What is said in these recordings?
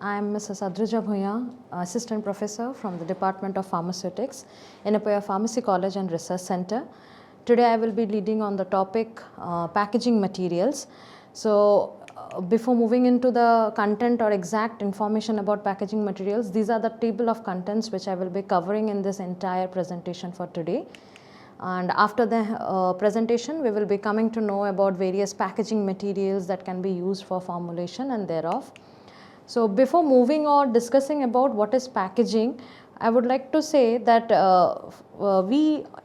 I am Mrs. Adrija Bhunia, Assistant Professor from the Department of Pharmaceutics, Yenepoya Pharmacy College and Research Center. Today I will be leading on the topic packaging materials. So before moving into the content or exact information about packaging materials, these are the table of contents which I will be covering in this entire presentation for today. And after the presentation, we will be coming to know about various packaging materials that can be used for formulation and thereof. So before moving or discussing about what is packaging, I would like to say that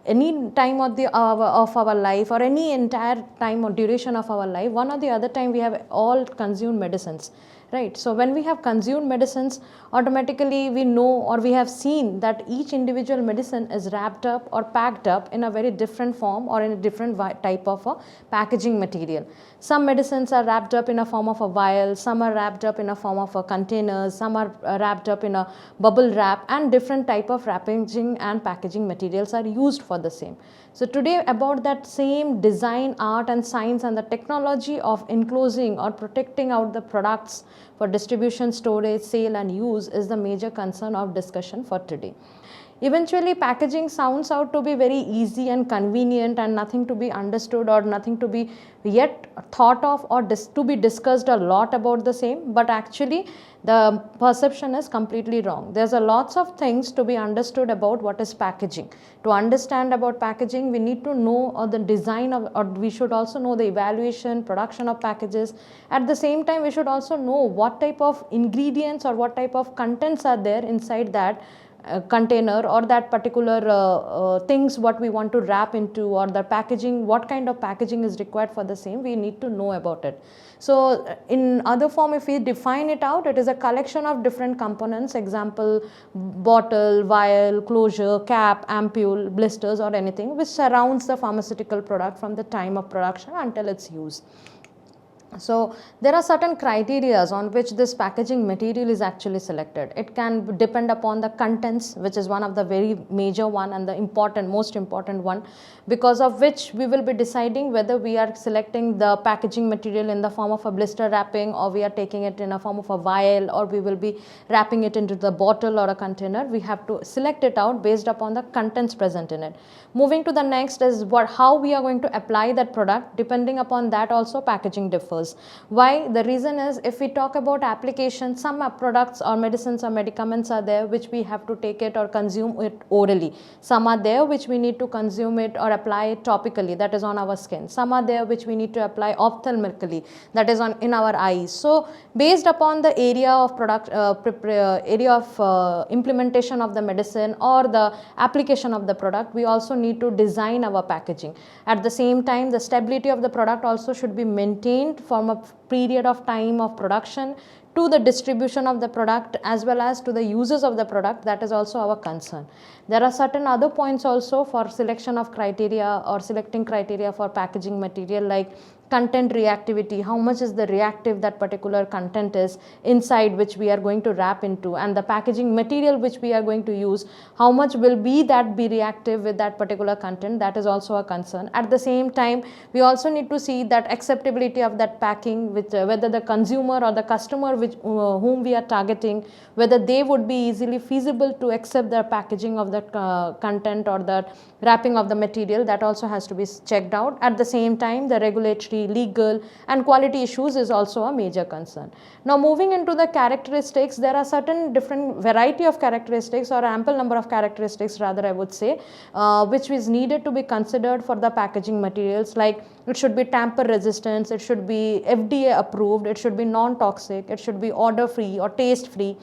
any time of our life or any entire time or duration of our life, one or the other time we have all consumed medicines. Right. So when we have consumed medicines, automatically we know or we have seen that each individual medicine is wrapped up or packed up in a very different form or in a different type of a packaging material. Some medicines are wrapped up in a form of a vial, some are wrapped up in a form of a containers, some are wrapped up in a bubble wrap, and different type of packaging and packaging materials are used for the same. So today about that same design, art and science and the technology of enclosing or protecting out the products for distribution, storage, sale and use is the major concern of discussion for today. Eventually packaging sounds out to be very easy and convenient and nothing to be understood or nothing to be yet thought of or to be discussed a lot about the same, but actually the perception is completely wrong. There's a lots of things to be understood about what is packaging. To understand about packaging, we need to know the design of, or we should also know the evaluation, production of packages. At the same time, we should also know what type of ingredients or what type of contents are there inside that container or that particular things what we want to wrap into, or the packaging, what kind of packaging is required for the same, we need to know about it. So in other form, if we define it out, it is a collection of different components, example bottle, vial, closure, cap, ampule, blisters or anything which surrounds the pharmaceutical product from the time of production until its use. So there are certain criteria on which this packaging material is actually selected. It can depend upon the contents, which is one of the very major one and the important, most important one, because of which we will be deciding whether we are selecting the packaging material in the form of a blister wrapping, or we are taking it in a form of a vial, or we will be wrapping it into the bottle or a container. We have to select it out based upon the contents present in it. Moving to the next is how we are going to apply that product. Depending upon that also packaging differs. Why? The reason is, if we talk about application, some products or medicines or medicaments are there which we have to take it or consume it orally. Some are there which we need to consume it or apply it topically, that is on our skin. Some are there which we need to apply ophthalmically, that is in our eyes. So based upon the area of product, implementation of the medicine or the application of the product, we also need to design our packaging. At the same time, the stability of the product also should be maintained from a period of time of production to the distribution of the product as well as to the users of the product. That is also our concern. There are certain other points also for selection of criteria or selecting criteria for packaging material, like content reactivity, how much is the reactive that particular content is inside which we are going to wrap into, and the packaging material which we are going to use, how much will be reactive with that particular content. That is also a concern. At the same time, we also need to see that acceptability of that packing, with whether the consumer or the customer whom we are targeting, whether they would be easily feasible to accept the packaging of that content or the wrapping of the material. That also has to be checked out. At the same time, the regulatory, legal and quality issues is also a major concern. Now moving into the characteristics, there are certain different variety of characteristics, or ample number of characteristics rather I would say, which is needed to be considered for the packaging materials, like it should be tamper resistant, it should be FDA approved, it should be non-toxic, it should be odor free or taste free.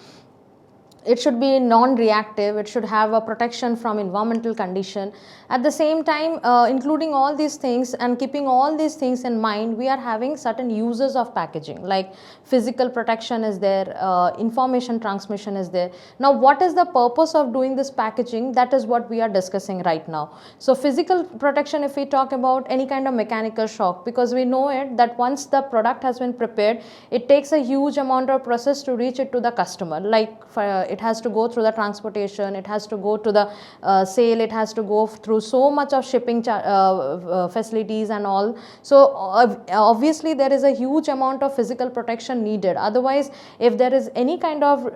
It should be non-reactive, it should have a protection from environmental condition. At the same time, including all these things and keeping all these things in mind, we are having certain uses of packaging, like physical protection is there, information transmission is there. Now what is the purpose of doing this packaging? That is what we are discussing right now. So physical protection, if we talk about any kind of mechanical shock, because we know it that once the product has been prepared, it takes a huge amount of process to reach it to the customer. Like it has to go through the transportation, it has to go to the sale, it has to go through so much of shipping facilities and all. So obviously there is a huge amount of physical protection needed. Otherwise, if there is any kind of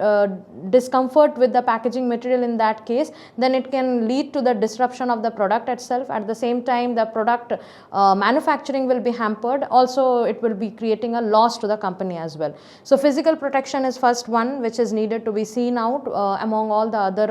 discomfort with the packaging material in that case, then it can lead to the disruption of the product itself. At the same time, the product manufacturing will be hampered. Also, it will be creating a loss to the company as well. So physical protection is first one which is needed to be seen out among all the other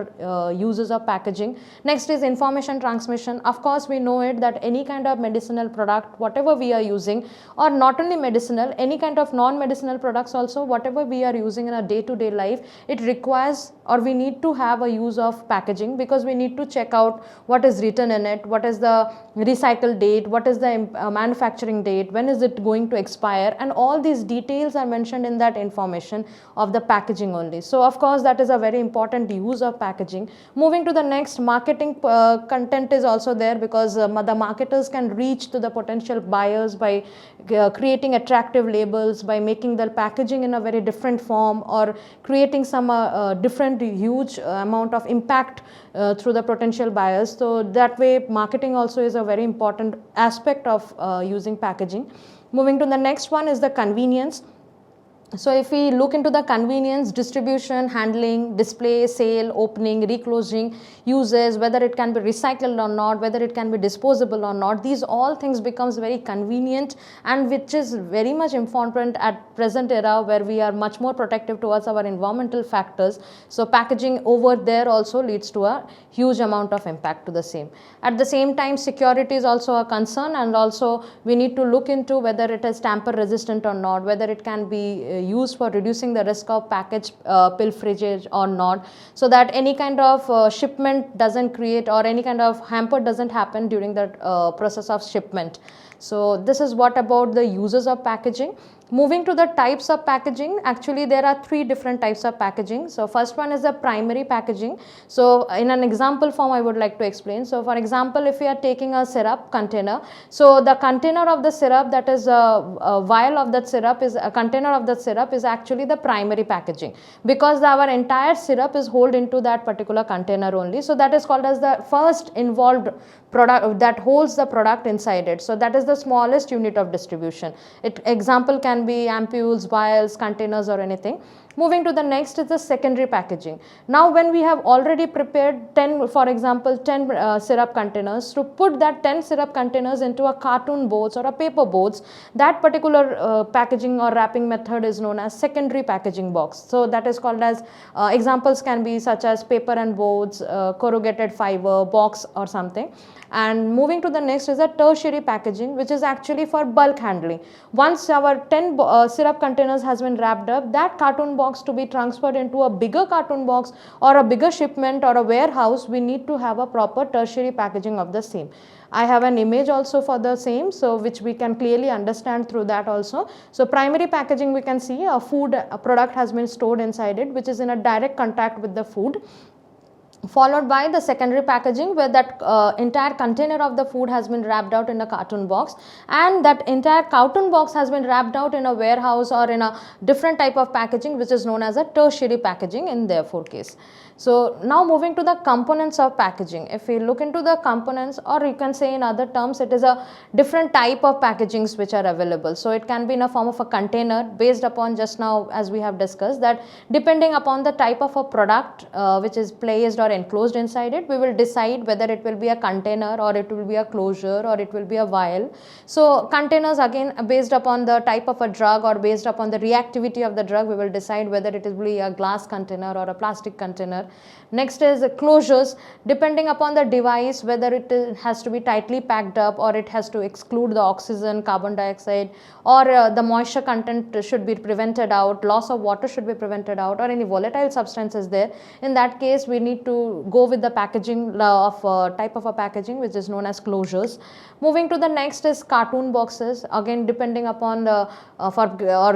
uses of packaging. Next is information transmission. Of course, we know it that any kind of medicinal product, whatever we are using, or not only medicinal, any kind of non-medicinal products also, whatever we are using in a day-to-day life, it requires, or we need to have a use of packaging, because we need to check out what is written in it, what is the recycle date, what is the manufacturing date, when is it going to expire, and all these details are mentioned in that information of the packaging only. So of course that is a very important use of packaging. Moving to the next, marketing content is also there, because the marketers can reach to the potential buyers by creating attractive labels, by making the packaging in a very different form, or creating some different huge amount of impact through the potential buyers. So that way marketing also is a very important aspect of using packaging. Moving to the next one is the convenience. So if we look into the convenience, distribution, handling, display, sale, opening, reclosing, uses, whether it can be recycled or not, whether it can be disposable or not, these all things becomes very convenient, and which is very much important at present era where we are much more protective towards our environmental factors. So packaging over there also leads to a huge amount of impact to the same. At the same time, security is also a concern, and also we need to look into whether it is tamper resistant or not, whether it can be used for reducing the risk of package pilferage or not, so that any kind of shipment doesn't create, or any kind of hamper doesn't happen during the process of shipment. So this is what about the uses of packaging. Moving to the types of packaging, actually there are three different types of packaging. So first one is the primary packaging. So in an example form I would like to explain. So for example, if we are taking a syrup container, so the container of the syrup, that is a vial of that syrup, is a container of that syrup is actually the primary packaging, because our entire syrup is held into that particular container only. So that is called as the first involved product that holds the product inside it. So that is the smallest unit of distribution. Example can be ampules, vials, containers, or anything. Moving to the next is the secondary packaging. Now when we have already prepared 10, for example 10 syrup containers, to put that 10 syrup containers into a cartoon boards or a paper boards, that particular packaging or wrapping method is known as secondary packaging box. So that is called as, examples can be such as paper and boards, corrugated fiber, box or something. And moving to the next is a tertiary packaging, which is actually for bulk handling. Once our 10 syrup containers has been wrapped up, that cartoon box to be transferred into a bigger cartoon box or a bigger shipment or a warehouse, we need to have a proper tertiary packaging of the same. I have an image also for the same, so which we can clearly understand through that also. So primary packaging, we can see a food product has been stored inside it, which is in a direct contact with the food, followed by the secondary packaging, where that entire container of the food has been wrapped out in a cartoon box, and that entire cartoon box has been wrapped out in a warehouse or in a different type of packaging, which is known as a tertiary packaging in therefore case. So now moving to the components of packaging. If we look into the components, or you can say in other terms, it is a different type of packagings which are available. So it can be in a form of a container, based upon just now as we have discussed that depending upon the type of a product which is placed or enclosed inside it, we will decide whether it will be a container or it will be a closure or it will be a vial. So containers, again based upon the type of a drug or based upon the reactivity of the drug, we will decide whether it will be a glass container or a plastic container. Next is closures, depending upon the device, whether it has to be tightly packed up or it has to exclude the oxygen, carbon dioxide, or the moisture content should be prevented out, loss of water should be prevented out, or any volatile substances there. In that case, we need to go with the packaging of type of a packaging which is known as closures. Moving to the next is cartoon boxes. Again, depending upon the for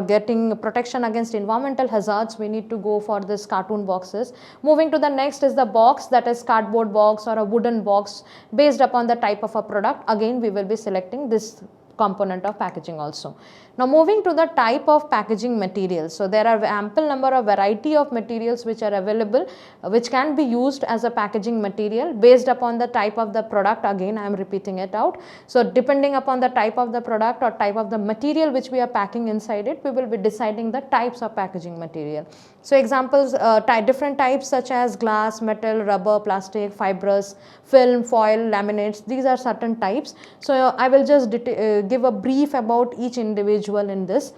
getting protection against environmental hazards, we need to go for this cartoon boxes. Moving to the next is the box, that is cardboard box or a wooden box, based upon the type of a product. Again, we will be selecting this component of packaging also. Now moving to the type of packaging materials. So there are ample number of variety of materials which are available, which can be used as a packaging material based upon the type of the product. Again, I am repeating it out. So depending upon the type of the product or type of the material which we are packing inside it, we will be deciding the types of packaging material. So examples, different types such as glass, metal, rubber, plastic, fibrous, film, foil, laminates, these are certain types. So I will just give a brief about each individual in this.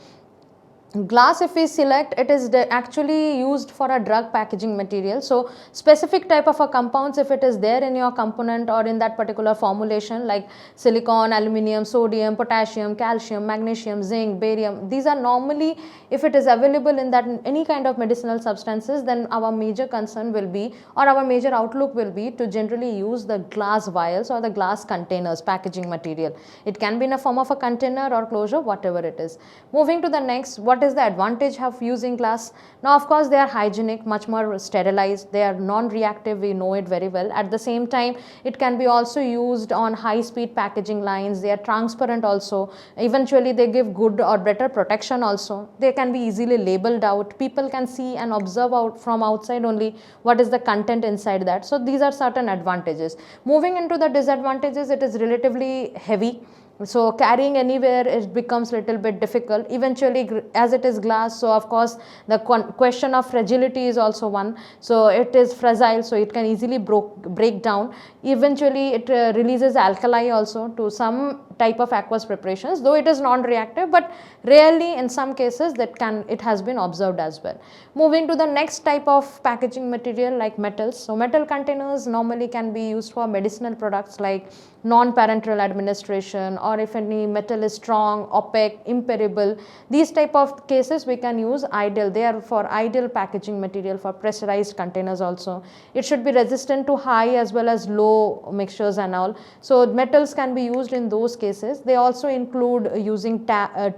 Glass, if we select, it is actually used for a drug packaging material. So specific type of a compounds, if it is there in your component or in that particular formulation, like silicon, aluminum, sodium, potassium, calcium, magnesium, zinc, barium, these are normally, if it is available in that any kind of medicinal substances, then our major concern will be, or our major outlook will be, to generally use the glass vials or the glass containers packaging material. It can be in a form of a container or closure, whatever it is. Moving to the next, what is the advantage of using glass? Now of course they are hygienic, much more sterilized, they are non-reactive, we know it very well. At the same time, it can be also used on high speed packaging lines, they are transparent also, eventually they give good or better protection also, they can be easily labeled out, people can see and observe out from outside only what is the content inside that. So these are certain advantages. Moving into the disadvantages, it is relatively heavy. So carrying anywhere, it becomes little bit difficult. Eventually, as it is glass, so of course the question of fragility is also one. So it is fragile, so it can easily break down. Eventually it releases alkali also to some type of aqueous preparations, though it is non-reactive, but rarely in some cases it has been observed as well. Moving to the next type of packaging material, like metals. So metal containers normally can be used for medicinal products like non-parenteral administration, or if any metal is strong, opaque, impermeable, these type of cases we can use ideal. They are for ideal packaging material for pressurized containers also. It should be resistant to high as well as low mixtures and all. So metals can be used in those cases. They also include using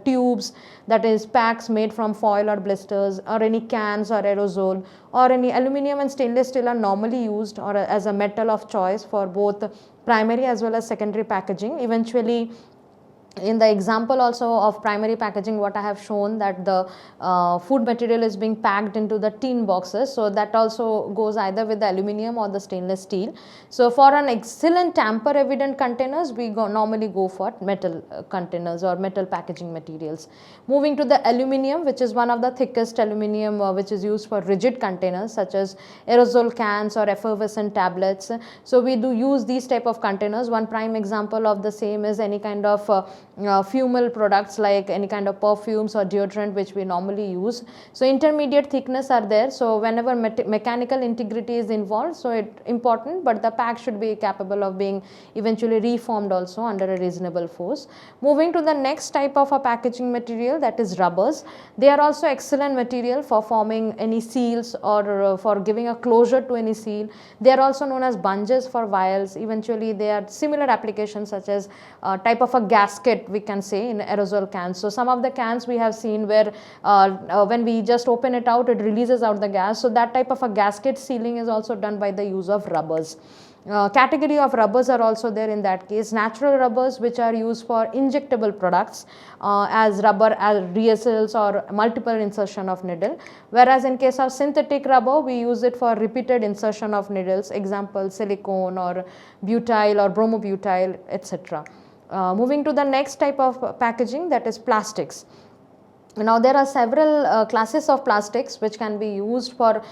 tubes, that is packs made from foil or blisters, or any cans or aerosol, or any aluminum and stainless steel are normally used or as a metal of choice for both primary as well as secondary packaging. Eventually, in the example also of primary packaging, what I have shown, that the food material is being packed into the tin boxes, so that also goes either with the aluminum or the stainless steel. So for an excellent tamper evident containers, we normally go for metal containers or metal packaging materials. Moving to the aluminum, which is one of the thickest aluminum which is used for rigid containers such as aerosol cans or effervescent tablets. So we do use these type of containers. One prime example of the same is any kind of fumal products like any kind of perfumes or deodorant which we normally use. So intermediate thickness are there, so whenever mechanical integrity is involved, so it important, but the pack should be capable of being eventually reformed also under a reasonable force. Moving to the next type of a packaging material, that is rubbers. They are also excellent material for forming any seals or for giving a closure to any seal. They are also known as bunges for vials. Eventually they are similar applications such as type of a gasket we can say in aerosol cans. So some of the cans we have seen where when we just open it out, it releases out the gas. So that type of a gasket sealing is also done by the use of rubbers. Category of rubbers are also there in that case. Natural rubbers, which are used for injectable products as rubber as reusals or multiple insertion of needle, whereas in case of synthetic rubber, we use it for repeated insertion of needles, example silicone or butyl or bromobutyl, etc. Moving to the next type of packaging, that is plastics. Now there are several classes of plastics which can be used for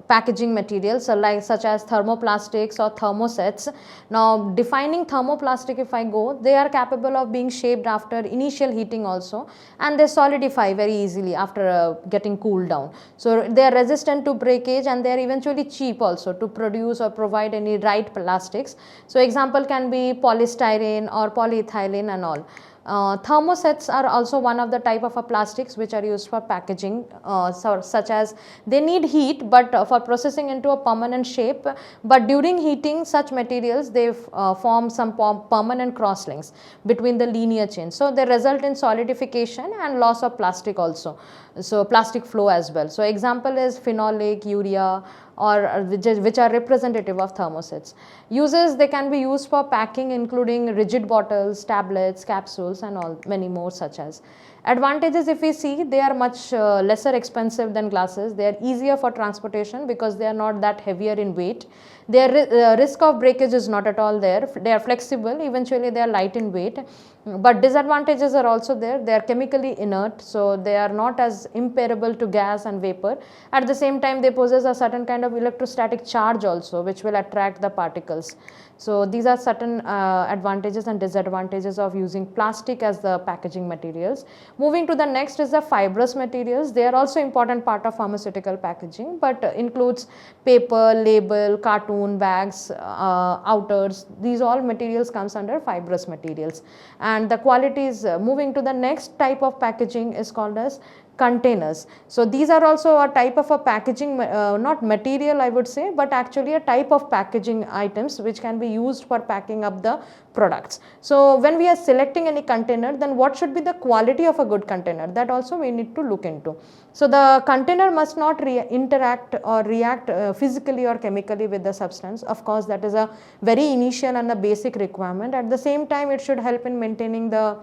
packaging materials, like such as thermoplastics or thermosets. Now defining thermoplastic, if I go, they are capable of being shaped after initial heating also, and they solidify very easily after getting cooled down. So they are resistant to breakage, and they are eventually cheap also to produce or provide any right plastics. So example can be polystyrene or polyethylene and all. Thermosets are also one of the type of plastics which are used for packaging, such as they need heat, but for processing into a permanent shape, but during heating such materials they form some permanent crosslinks between the linear chains, so they result in solidification and loss of plastic also, so plastic flow as well. So example is phenolic, urea, or which are representative of thermosets. Uses, they can be used for packing, including rigid bottles, tablets, capsules, and all many more such as. Advantages, if we see, they are much lesser expensive than glasses. They are easier for transportation because they are not that heavier in weight. Their risk of breakage is not at all there. They are flexible, eventually they are light in weight. But disadvantages are also there. They are chemically inert, so they are not as impermeable to gas and vapor. At the same time, they possess a certain kind of electrostatic charge also, which will attract the particles. So these are certain advantages and disadvantages of using plastic as the packaging materials. Moving to the next is the fibrous materials. They are also important part of pharmaceutical packaging, but includes paper, label, cartoon, bags, outers. These all materials comes under fibrous materials. And the qualities, moving to the next type of packaging is called as containers. So these are also a type of a packaging, not material I would say, but actually a type of packaging items which can be used for packing up the products. So when we are selecting any container, then what should be the quality of a good container? That also we need to look into. So the container must not interact or react physically or chemically with the substance. Of course, that is a very initial and a basic requirement. At the same time, it should help in maintaining the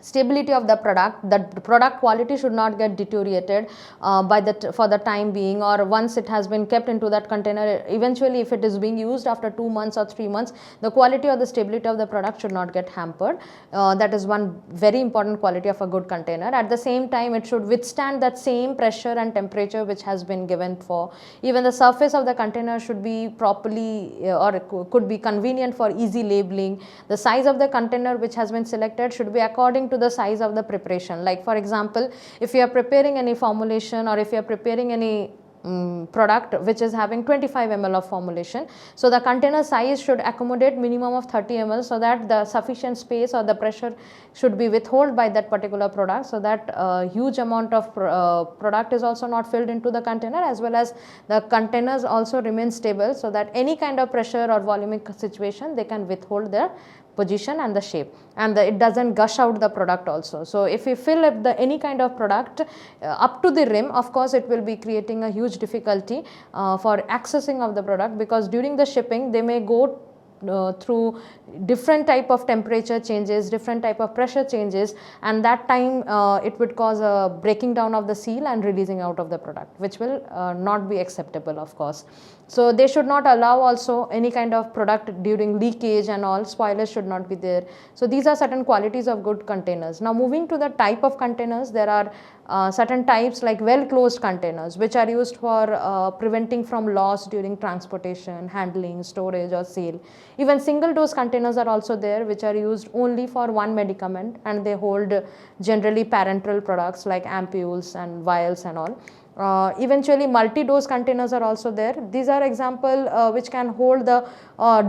stability of the product. That product quality should not get deteriorated for the time being, or once it has been kept into that container, eventually if it is being used after 2 months or 3 months, the quality or the stability of the product should not get hampered. That is one very important quality of a good container. At the same time, it should withstand that same pressure and temperature which has been given for. Even the surface of the container should be properly or could be convenient for easy labeling. The size of the container which has been selected should be according to the size of the preparation. Like for example, if you are preparing any formulation, or if you are preparing any product which is having 25 ml of formulation, so the container size should accommodate minimum of 30 ml, so that the sufficient space or the pressure should be withheld by that particular product, so that huge amount of product is also not filled into the container, as well as the containers also remain stable, so that any kind of pressure or volumic situation they can withhold their position and the shape, and it doesn't gush out the product also. So if we fill up any kind of product up to the rim, of course it will be creating a huge difficulty for accessing of the product, because during the shipping they may go through different type of temperature changes, different type of pressure changes, and that time it would cause a breaking down of the seal and releasing out of the product, which will not be acceptable, of course. So they should not allow also any kind of product during leakage and all. Spoilers should not be there. So these are certain qualities of good containers. Now moving to the type of containers, there are certain types like well closed containers, which are used for preventing from loss during transportation, handling, storage or sale. Even single dose containers are also there, which are used only for one medicament, and they hold generally parenteral products like ampules and vials and all. Eventually multi-dose containers are also there. These are example which can hold the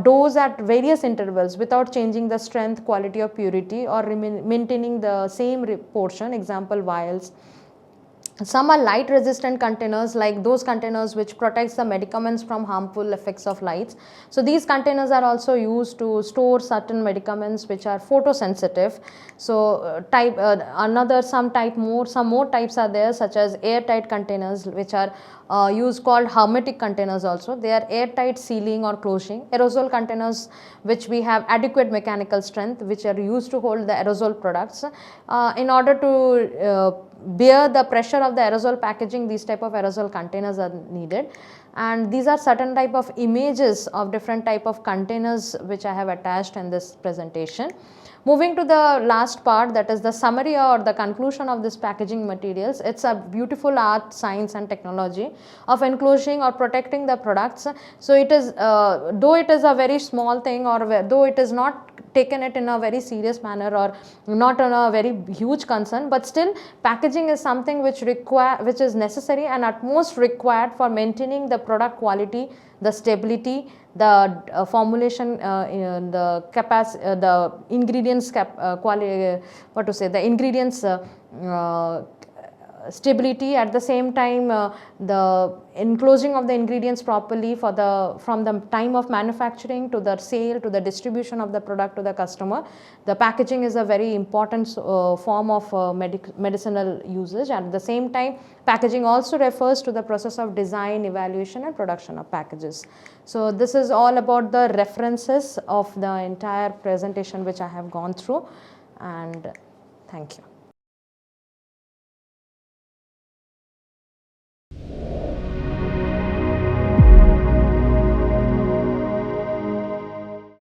dose at various intervals without changing the strength, quality or purity, or maintaining the same portion, example vials. Some are light resistant containers, like those containers which protects the medicaments from harmful effects of lights. So these containers are also used to store certain medicaments which are photosensitive. So some more types are there, such as airtight containers, which are used, called hermetic containers also. They are airtight sealing or closing. Aerosol containers, which we have adequate mechanical strength, which are used to hold the aerosol products. In order to bear the pressure of the aerosol packaging, these type of aerosol containers are needed. And these are certain type of images of different type of containers which I have attached in this presentation. Moving to the last part, that is the summary or the conclusion of this packaging materials. It's a beautiful art, science and technology of enclosing or protecting the products. So it is, though it is a very small thing, or though it is not taken it in a very serious manner or not on a very huge concern, but still packaging is something which is necessary and at most required for maintaining the product quality, the stability, the formulation, the capacity, the ingredients quality, the ingredients stability, at the same time the enclosing of the ingredients properly from the time of manufacturing to the sale to the distribution of the product to the customer. The packaging is a very important form of medicinal usage. At the same time, packaging also refers to the process of design, evaluation and production of packages. So this is all about the references of the entire presentation which I have gone through, and thank you.